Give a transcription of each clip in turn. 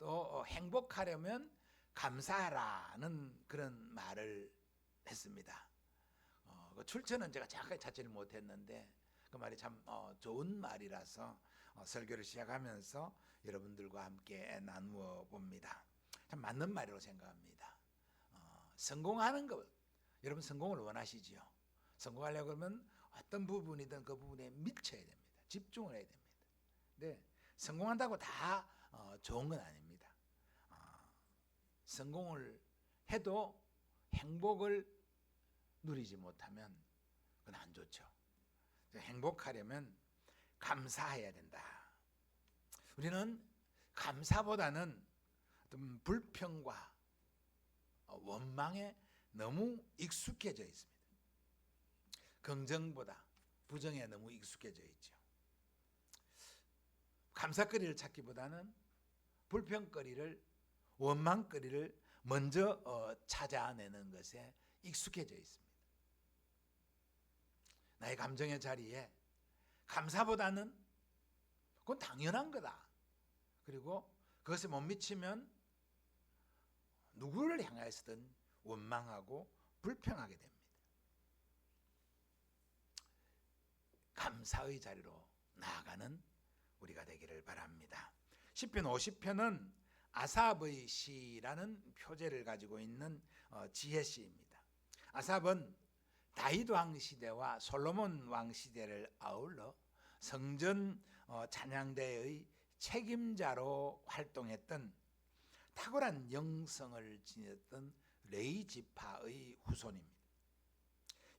또 행복하려면 감사하라는 그런 말을 했습니다. 그 출처는 제가 정확하게 찾지를 못했는데 그 말이 참 좋은 말이라서 설교를 시작하면서 여러분들과 함께 나누어 봅니다. 참 맞는 말이라고 생각합니다. 성공하는 것, 여러분 성공을 원하시지요? 성공하려고 하면 어떤 부분이든 그 부분에 미쳐야 됩니다. 집중을 해야 됩니다. 근데 성공한다고 다 좋은 건 아닙니다. 성공을 해도 행복을 누리지 못하면 그건 안 좋죠. 행복하려면 감사해야 된다. 우리는 감사보다는 어떤 불평과 원망에 너무 익숙해져 있습니다. 긍정보다 부정에 너무 익숙해져 있죠. 감사거리를 찾기보다는 불평거리를, 원망거리를 먼저 찾아내는 것에 익숙해져 있습니다. 나의 감정의 자리에 감사보다는 그건 당연한 거다. 그리고 그것에 못 미치면 누구를 향하여서든 원망하고 불평하게 됩니다. 감사의 자리로 나아가는 우리가 되기를 바랍니다. 시편 50편은 아삽의 시라는 표제를 가지고 있는 지혜시입니다. 아삽은 다윗 왕 시대와 솔로몬 왕 시대를 아울러 성전 찬양대의 책임자로 활동했던 탁월한 영성을 지녔던 레위 지파의 후손입니다.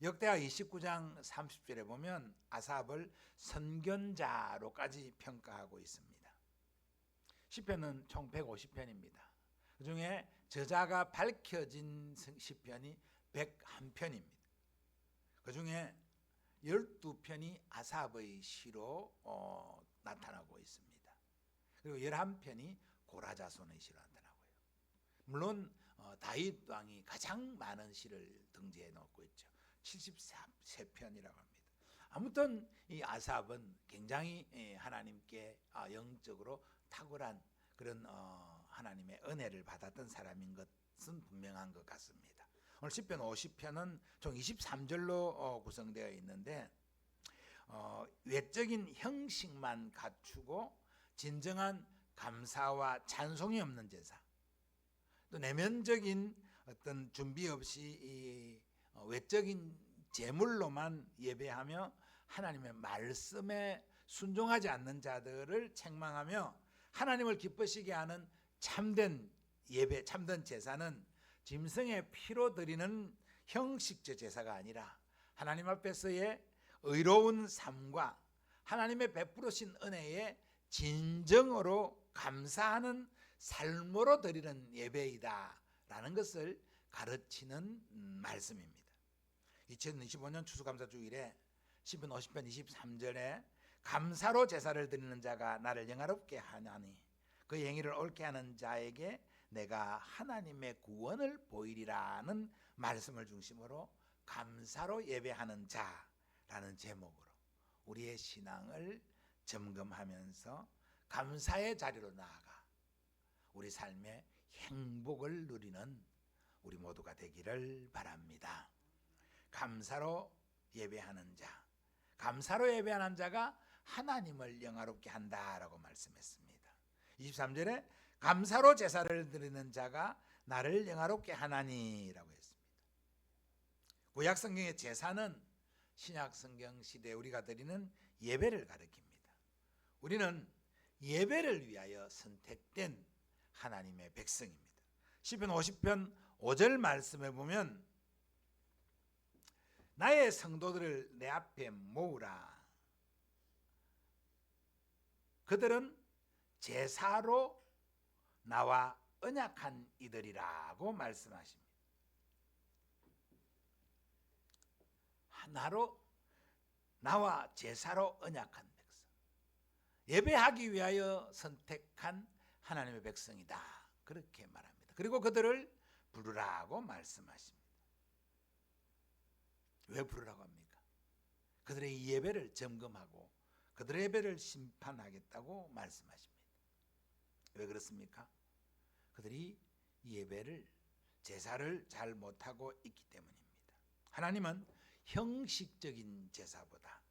역대하 29장 30절에 보면 아삽을 선견자로까지 평가하고 있습니다. 시편은 총 150편입니다. 그중에 저자가 밝혀진 시편이 101편입니다. 그중에 12편이 아삽의 시로 나타나고 있습니다. 그리고 11편이 고라자손의 시로 나타나고요. 물론 다윗 왕이 가장 많은 시를 등재해 놓고 있죠. 73편이라고 합니다. 아무튼 이 아삽은 굉장히 하나님께 영적으로 탁월한 그런 하나님의 은혜를 받았던 사람인 것은 분명한 것 같습니다. 오늘 시편 50편은 총 23절로 구성되어 있는데 외적인 형식만 갖추고 진정한 감사와 찬송이 없는 제사, 또 내면적인 어떤 준비 없이 이 외적인 제물로만 예배하며 하나님의 말씀에 순종하지 않는 자들을 책망하며 하나님을 기쁘시게 하는 참된 예배, 참된 제사는 짐승의 피로 드리는 형식적 제사가 아니라 하나님 앞에서의 의로운 삶과 하나님의 베푸르신 은혜에 진정으로 감사하는 삶으로 드리는 예배이다 라는 것을 가르치는 말씀입니다. 2025년 추수감사주일에 시편 50편 23절에 감사로 제사를 드리는 자가 나를 영화롭게 하나니 그 행위를 옳게 하는 자에게 내가 하나님의 구원을 보이리라는 말씀을 중심으로 감사로 예배하는 자라는 제목으로 우리의 신앙을 점검하면서 감사의 자리로 나아가 우리 삶의 행복을 누리는 우리 모두가 되기를 바랍니다. 감사로 예배하는 자, 감사로 예배하는 자가 하나님을 영화롭게 한다라고 말씀했습니다. 23절에 감사로 제사를 드리는 자가 나를 영화롭게 하나니라고 했습니다. 구약 성경의 제사는 신약 성경 시대에 우리가 드리는 예배를 가리킵니다. 우리는 예배를 위하여 선택된 하나님의 백성입니다. 시편 50편 5절 말씀에 보면 나의 성도들을 내 앞에 모으라. 그들은 제사로 나와 언약한 이들이라고 말씀하십니다. 나와 제사로 언약한 백성, 예배하기 위하여 선택한 하나님의 백성이다 그렇게 말합니다. 그리고 그들을 부르라고 말씀하십니다. 왜 부르라고 합니까? 그들의 예배를 점검하고 그들의 예배를 심판하겠다고 말씀하십니다. 왜 그렇습니까? 그들이 예배를 제사를 잘 못하고 있기 때문입니다. 하나님은 형식적인 제사보다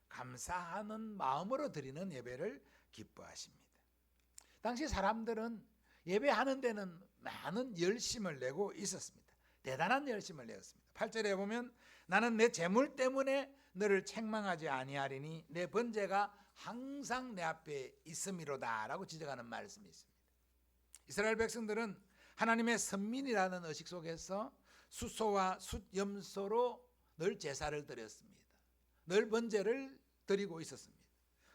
감사하는 마음으로 드리는 예배를 기뻐하십니다. 당시 사람들은 예배하는 데는 많은 열심을 내고 있었습니다. 대단한 열심을 내었습니다. 8절에 보면 나는 내 재물 때문에 너를 책망하지 아니하리니 내 번제가 항상 내 앞에 있음이로다 라고 지적하는 말씀이 있습니다. 이스라엘 백성들은 하나님의 선민이라는 의식 속에서 숫소와 숫염소로 늘 제사를 드렸습니다. 늘 번제를 드리고 있었습니다.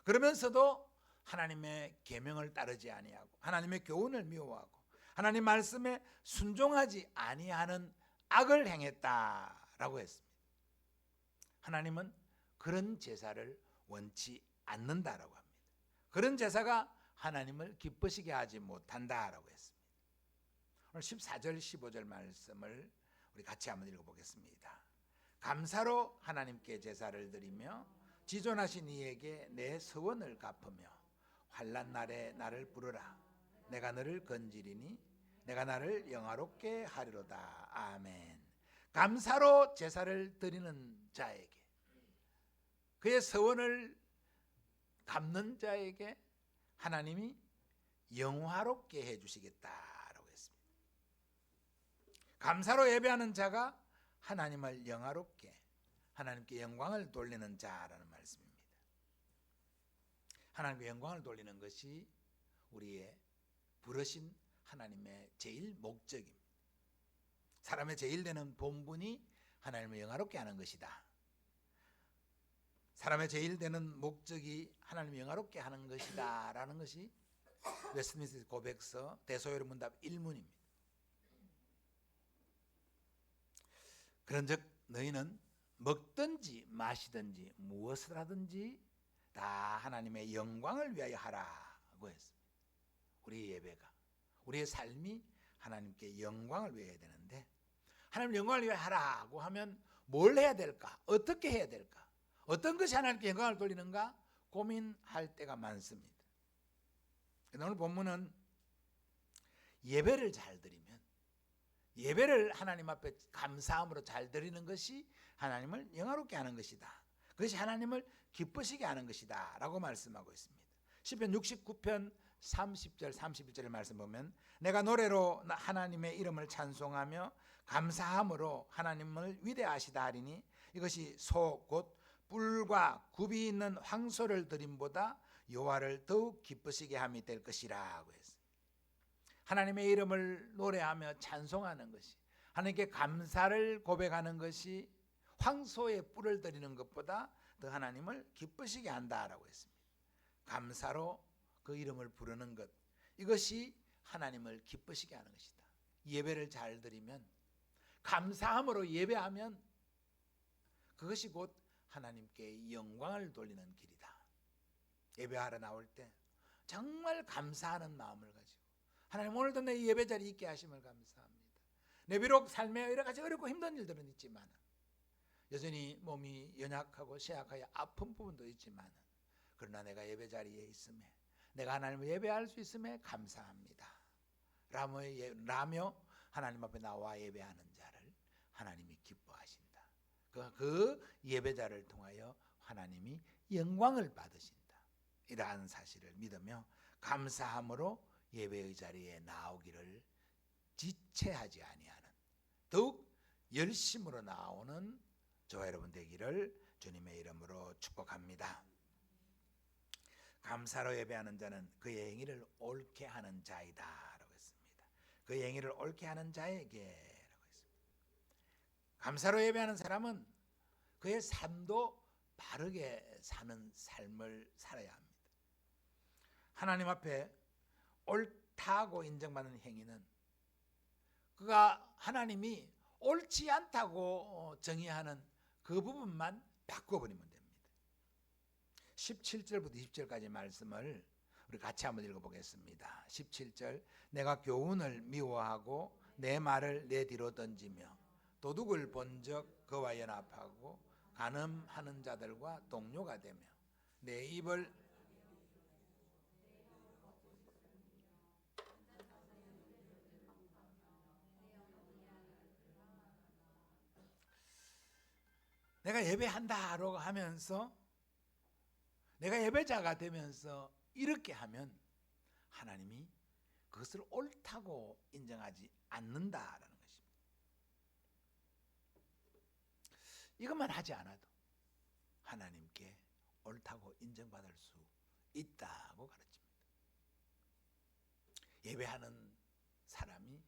그러면서도 하나님의 계명을 따르지 아니하고 하나님의 교훈을 미워하고 하나님 말씀에 순종하지 아니하는 악을 행했다라고 했습니다. 하나님은 그런 제사를 원치 않는다라고 합니다. 그런 제사가 하나님을 기쁘시게 하지 못한다라고 했습니다. 오늘 14절 15절 말씀을 우리 같이 한번 읽어보겠습니다. 감사로 하나님께 제사를 드리며 지존하신 이에게 내 서원을 갚으며 환난 날에 나를 부르라. 내가 너를 건지리니 내가 나를 영화롭게 하리로다. 아멘. 감사로 제사를 드리는 자에게, 그의 서원을 갚는 자에게 하나님이 영화롭게 해주시겠다라고 했습니다. 감사로 예배하는 자가 하나님을 영화롭게, 하나님께 영광을 돌리는 자라는 말씀입니다. 하나님께 영광을 돌리는 것이 우리의 부르신 하나님의 제일 목적입니다. 사람의 제일 되는 본분이 하나님을 영화롭게 하는 것이다. 사람의 제일 되는 목적이 하나님을 영화롭게 하는 것이다 라는 것이 웨스트민스터 고백서 대소요리 문답 1문입니다. 그런즉 너희는 먹든지 마시든지 무엇을 하든지 다 하나님의 영광을 위하여 하라고 했습니다. 우리의 예배가, 우리의 삶이 하나님께 영광을 위하여 되는데, 하나님 영광을 위하여 하라고 하면 뭘 해야 될까? 어떻게 해야 될까? 어떤 것이 하나님께 영광을 돌리는가? 고민할 때가 많습니다. 오늘 본문은 예배를 잘 드리면, 예배를 하나님 앞에 감사함으로 잘 드리는 것이 하나님을 영화롭게 하는 것이다. 그것이 하나님을 기쁘시게 하는 것이다 라고 말씀하고 있습니다. 시편 69편 30절 31절의 말씀 보면 내가 노래로 하나님의 이름을 찬송하며 감사함으로 하나님을 위대하시다 하리니 이것이 소 곧 뿔과 굽이 있는 황소를 드림보다 여호와를 더욱 기쁘시게 함이 될 것이라고 했습니다. 하나님의 이름을 노래하며 찬송하는 것이, 하나님께 감사를 고백하는 것이 황소의 뿔을 드리는 것보다 더 하나님을 기쁘시게 한다라고 했습니다. 감사로 그 이름을 부르는 것, 이것이 하나님을 기쁘시게 하는 것이다. 예배를 잘 드리면, 감사함으로 예배하면 그것이 곧 하나님께 영광을 돌리는 길이다. 예배하러 나올 때 정말 감사하는 마음을 가지고, 하나님 오늘도 내 예배 자리에 있게 하심을 감사합니다. 내 비록 삶에 여러 가지 어렵고 힘든 일들은 있지만, 여전히 몸이 연약하고 쇠약하여 아픈 부분도 있지만, 그러나 내가 예배 자리에 있음에, 내가 하나님을 예배할 수 있음에 감사합니다 라며 하나님 앞에 나와 예배하는 자를 하나님이 기뻐하신다. 그 예배자를 통하여 하나님이 영광을 받으신다. 이러한 사실을 믿으며 감사함으로 예배의 자리에 나오기를 지체하지 아니하는, 더욱 열심으로 나오는 저와 여러분 되기를 주님의 이름으로 축복합니다. 감사로 예배하는 자는 그의 행위를 옳게 하는 자이다 라고 했습니다. 그의 행위를 옳게 하는 자에게 라고 했습니다. 감사로 예배하는 사람은 그의 삶도 바르게 사는 삶을 살아야 합니다. 하나님 앞에 옳다고 인정받는 행위는 그가 하나님이 옳지 않다고 정의하는 그 부분만 바꿔버리면 됩니다. 17절부터 20절까지 말씀을 우리 같이 한번 읽어보겠습니다. 17절 내가 교훈을 미워하고 내 말을 내 뒤로 던지며 도둑을 본적 그와 연합하고 간음하는 자들과 동료가 되며 내 입을 내가 예배한다라고 하면서 내가 예배자가 되면서 이렇게 하면 하나님이 그것을 옳다고 인정하지 않는다라는 것입니다. 이것만 하지 않아도 하나님께 옳다고 인정받을 수 있다고 가르칩니다. 예배하는 사람이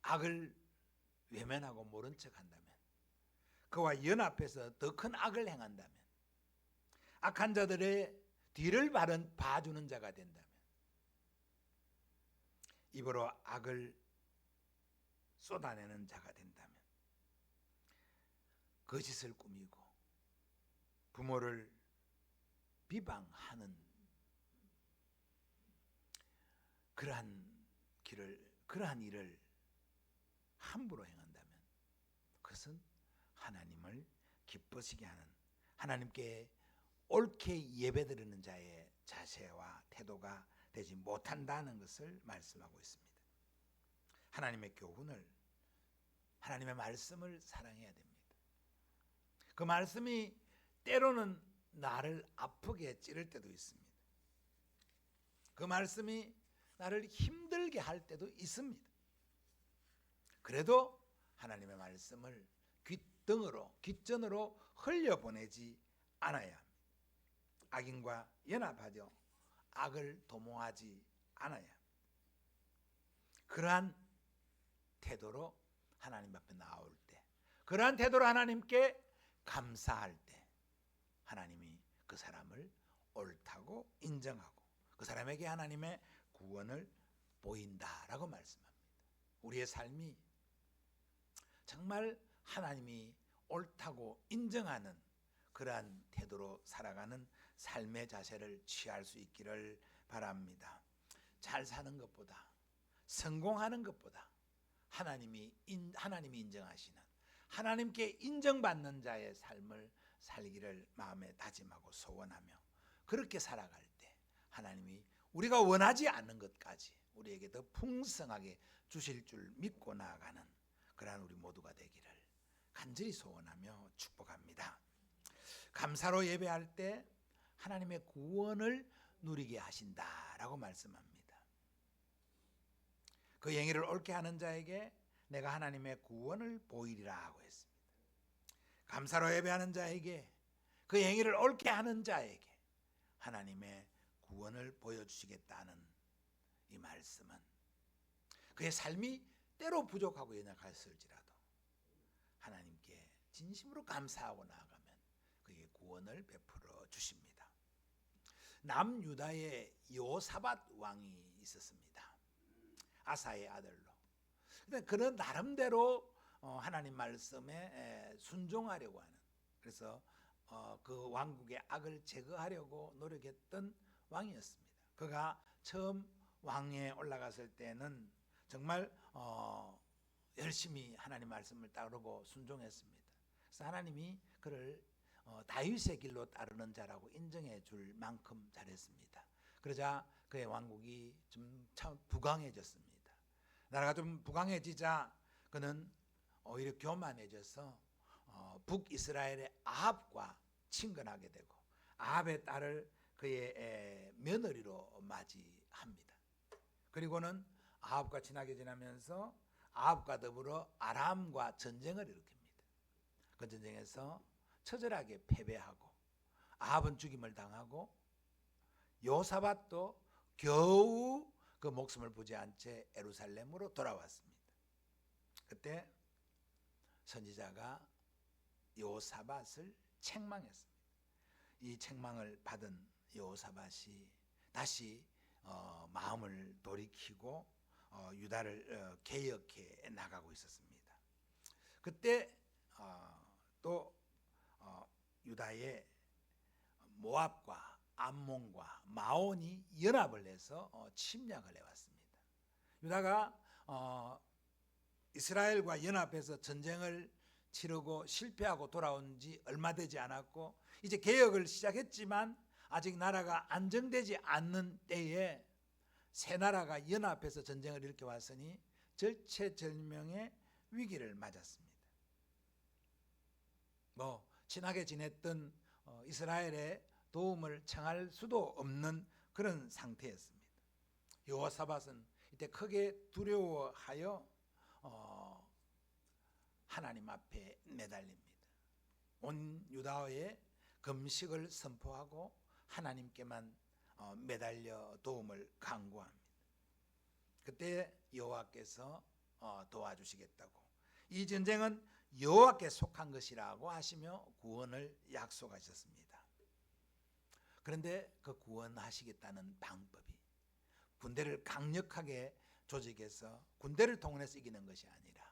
악을 외면하고 모른 척 한다면, 그와 연합해서 더 큰 악을 행한다면, 악한 자들의 뒤를 봐주는 자가 된다면, 입으로 악을 쏟아내는 자가 된다면, 거짓을 꾸미고 부모를 비방하는 그러한 일을 함부로 행한다면 그것은 하나님을 기쁘시게 하는, 하나님께 옳게 예배드리는 자의 자세와 태도가 되지 못한다는 것을 말씀하고 있습니다. 하나님의 교훈을, 하나님의 말씀을 사랑해야 됩니다. 그 말씀이 때로는 나를 아프게 찌를 때도 있습니다. 그 말씀이 나를 힘들게 할 때도 있습니다. 그래도 하나님의 말씀을 귓전으로 흘려보내지 않아야 합니다. 악인과 연합하여 악을 도모하지 않아야 합니다. 그러한 태도로 하나님 앞에 나올 때, 그러한 태도로 하나님께 감사할 때 하나님이 그 사람을 옳다고 인정하고 그 사람에게 하나님의 구원을 보인다라고 말씀합니다. 우리의 삶이 정말 하나님이 옳다고 인정하는 그러한 태도로 살아가는 삶의 자세를 취할 수 있기를 바랍니다. 잘 사는 것보다, 성공하는 것보다 하나님이 인정하시는, 하나님께 인정받는 자의 삶을 살기를 마음에 다짐하고 소원하며, 그렇게 살아갈 때 하나님이 우리가 원하지 않는 것까지 우리에게 더 풍성하게 주실 줄 믿고 나아가는 그러한 우리 모두가 되기를 간절히 소원하며 축복합니다. 감사로 예배할 때 하나님의 구원을 누리게 하신다라고 말씀합니다. 그 행위를 옳게 하는 자에게 내가 하나님의 구원을 보이리라 하고 했습니다. 감사로 예배하는 자에게, 그 행위를 옳게 하는 자에게 하나님의 구원을 보여주시겠다는 이 말씀은 그의 삶이 때로 부족하고 연약했을지라도 하나님께 진심으로 감사하고 나아가면 그에게 구원을 베풀어 주십니다. 남유다에 여호사밧 왕이 있었습니다. 아사의 아들로. 근데 그는 나름대로 하나님 말씀에 순종하려고 하는, 그래서 그 왕국의 악을 제거하려고 노력했던 왕이었습니다. 그가 처음 왕에 올라갔을 때는 정말 열심히 하나님 말씀을 따르고 순종했습니다. 그래서 하나님이 그를 다윗의 길로 따르는 자라고 인정해 줄 만큼 잘했습니다. 그러자 그의 왕국이 좀 참 부강해졌습니다. 나라가 좀 부강해지자 그는 오히려 교만해져서 북이스라엘의 아합과 친근하게 되고 아합의 딸을 그의 며느리로 맞이합니다. 그리고는 아합과 친하게 지내면서 아합과 더불어 아람과 전쟁을 일으킵니다. 그 전쟁에서 처절하게 패배하고 아합은 죽임을 당하고 여호사밧도 겨우 그 목숨을 부지 않은 채 예루살렘으로 돌아왔습니다. 그때 선지자가 여호사밧을 책망했습니다. 이 책망을 받은 여호사밧이 다시 마음을 돌이키고 유다를 개혁해 나가고 있었습니다. 그때 또 유다의 모압과 암몬과 마온이 연합을 해서 침략을 해왔습니다. 유다가 이스라엘과 연합해서 전쟁을 치르고 실패하고 돌아온 지 얼마 되지 않았고 이제 개혁을 시작했지만 아직 나라가 안정되지 않는 때에 세 나라가 연합해서 전쟁을 일으켜 왔으니 절체절명의 위기를 맞았습니다. 친하게 지냈던 이스라엘의 도움을 청할 수도 없는 그런 상태였습니다. 여호사밧은 이때 크게 두려워하여 하나님 앞에 매달립니다. 온 유다의 금식을 선포하고 하나님께만 매달려 도움을 간구합니다. 그때 여호와께서 도와주시겠다고, 이 전쟁은 여호와께 속한 것이라고 하시며 구원을 약속하셨습니다. 그런데 그 구원하시겠다는 방법이 군대를 강력하게 조직해서 군대를 동원해서 이기는 것이 아니라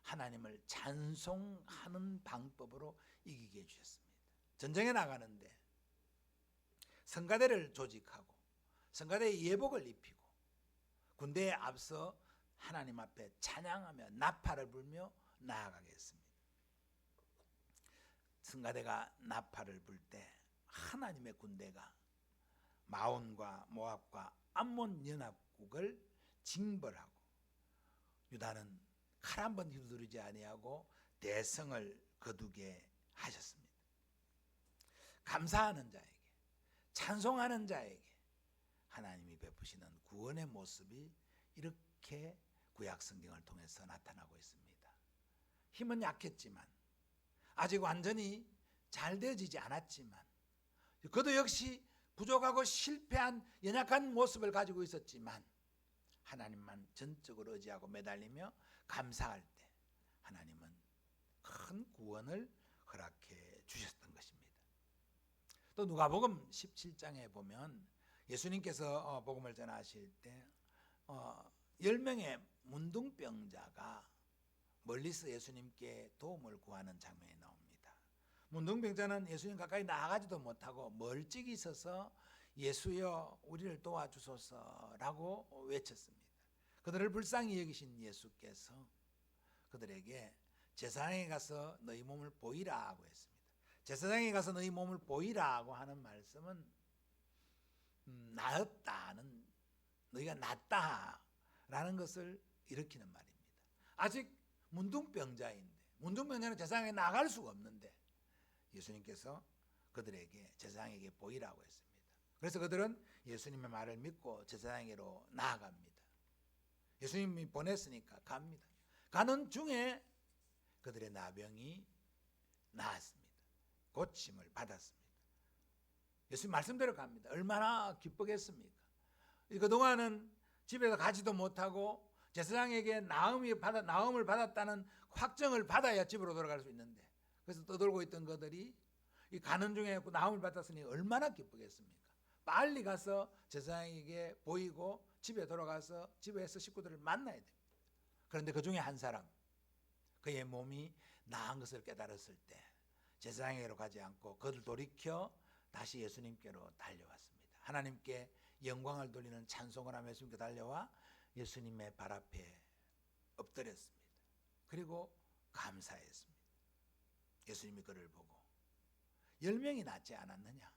하나님을 찬송하는 방법으로 이기게 해주셨습니다. 전쟁에 나가는데 성가대를 조직하고 성가대에 예복을 입히고 군대에 앞서 하나님 앞에 찬양하며 나팔을 불며 나아가게 했습니다. 성가대가 나팔을 불 때 하나님의 군대가 마온과 모압과 암몬 연합국을 징벌하고 유다는 칼 한 번 휘두르지 아니하고 대성을 거두게 하셨습니다. 감사하는 자에게, 찬송하는 자에게 하나님이 베푸시는 구원의 모습이 이렇게 구약 성경을 통해서 나타나고 있습니다. 힘은 약했지만, 아직 완전히 잘 되어지지 않았지만, 그도 역시 부족하고 실패한 연약한 모습을 가지고 있었지만 하나님만 전적으로 의지하고 매달리며 감사할 때 하나님은 큰 구원을 허락해 주셨던 것입니다. 또 누가복음 17장에 보면 예수님께서 복음을 전하실 때 10명의 문둥병자가 멀리서 예수님께 도움을 구하는 장면이 나옵니다. 문둥병자는 예수님 가까이 나아가지도 못하고 멀찍이 서서 예수여 우리를 도와주소서라고 외쳤습니다. 그들을 불쌍히 여기신 예수께서 그들에게 제사장에 가서 너희 몸을 보이라 하고 했습니다. 제사장에 가서 너희 몸을 보이라고 하는 말씀은 나았다는, 너희가 낫다라는 것을 일으키는 말입니다. 아직 문둥병자인데, 문둥병자는 제사장에 나갈 수가 없는데 예수님께서 그들에게 제사장에게 보이라고 했습니다. 그래서 그들은 예수님의 말을 믿고 제사장에게로 나아갑니다. 예수님이 보냈으니까 갑니다. 가는 중에 그들의 나병이 나았습니다. 고침을 받았습니다. 예수님 말씀대로 갑니다. 얼마나 기쁘겠습니까? 그동안은 집에서 가지도 못하고 제사장에게 나음을 받았다는 확정을 받아야 집으로 돌아갈 수 있는데, 그래서 떠돌고 있던 그들이 이 가는 중에 나음을 받았으니 얼마나 기쁘겠습니까? 빨리 가서 제사장에게 보이고 집에 돌아가서 집에서 식구들을 만나야 됩니다. 그런데 그 중에 한 사람, 그의 몸이 나은 것을 깨달았을 때 제사장에게로 가지 않고 그를 돌이켜 다시 예수님께로 달려왔습니다. 하나님께 영광을 돌리는 찬송을 하며 예수님께 달려와 예수님의 발 앞에 엎드렸습니다. 그리고 감사했습니다. 예수님이 그를 보고 10명이 낫지 않았느냐?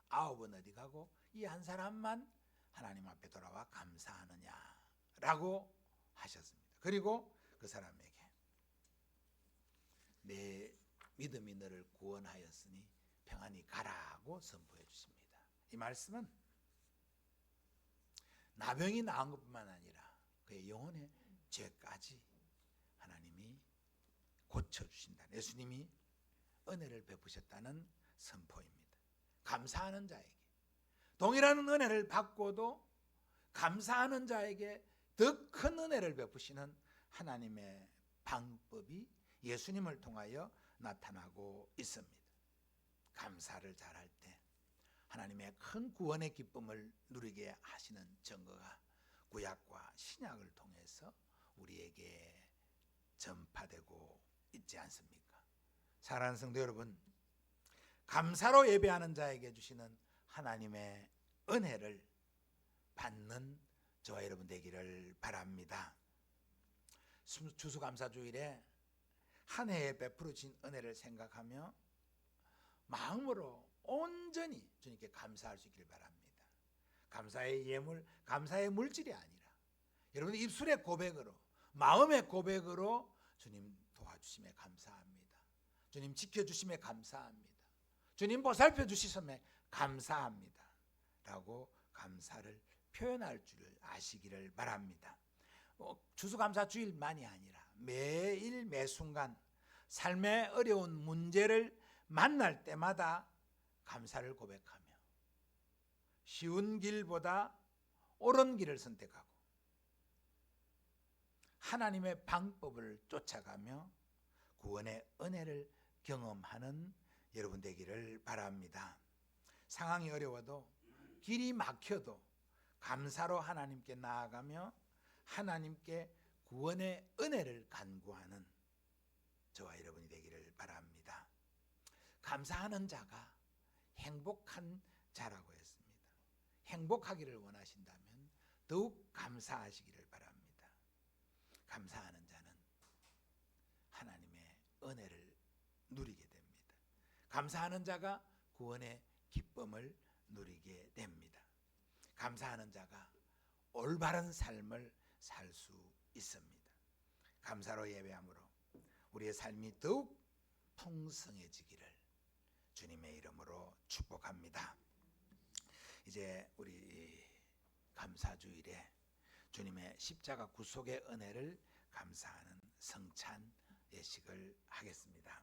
9은 어디 가고 이 한 사람만 하나님 앞에 돌아와 감사하느냐라고 하셨습니다. 그리고 그 사람에게 내 믿음이 너를 구원하였으니 평안히 가라고 선포해 주십니다. 이 말씀은 나병이 나은 것뿐만 아니라 그의 영혼의 죄까지 하나님이 고쳐주신다. 예수님이 은혜를 베푸셨다는 선포입니다. 감사하는 자에게, 동일한 은혜를 받고도 감사하는 자에게 더 큰 은혜를 베푸시는 하나님의 방법이 예수님을 통하여 나타나고 있습니다. 감사를 잘할 때 하나님의 큰 구원의 기쁨을 누리게 하시는 증거가 구약과 신약을 통해서 우리에게 전파되고 있지 않습니까? 사랑하는 성도 여러분, 감사로 예배하는 자에게 주시는 하나님의 은혜를 받는 저와 여러분 되기를 바랍니다. 추수감사주일에 한 해에 베풀어진 은혜를 생각하며 마음으로 온전히 주님께 감사할 수 있기를 바랍니다. 감사의 예물, 감사의 물질이 아니라 여러분 입술의 고백으로, 마음의 고백으로 주님 도와주심에 감사합니다. 주님 지켜주심에 감사합니다. 주님 보살펴 주시심에 감사합니다. 라고 감사를 표현할 줄 아시기를 바랍니다. 추수감사 주일만이 아니라 매일 매순간 삶의 어려운 문제를 만날 때마다 감사를 고백하며 쉬운 길보다 옳은 길을 선택하고 하나님의 방법을 쫓아가며 구원의 은혜를 경험하는 여러분 되기를 바랍니다. 상황이 어려워도 길이 막혀도 감사로 하나님께 나아가며 하나님께 구원의 은혜를 간구하는 저와 여러분이 되기를 바랍니다. 감사하는 자가 행복한 자라고 했습니다. 행복하기를 원하신다면 더욱 감사하시기를 바랍니다. 감사하는 자는 하나님의 은혜를 누리게 됩니다. 감사하는 자가 구원의 기쁨을 누리게 됩니다. 감사하는 자가 올바른 삶을 살 수 있습니다. 감사로 예배함으로 우리의 삶이 더욱 풍성해지기를 주님의 이름으로 축복합니다. 이제 우리 감사주일에 주님의 십자가 구속의 은혜를 감사하는 성찬 예식을 하겠습니다.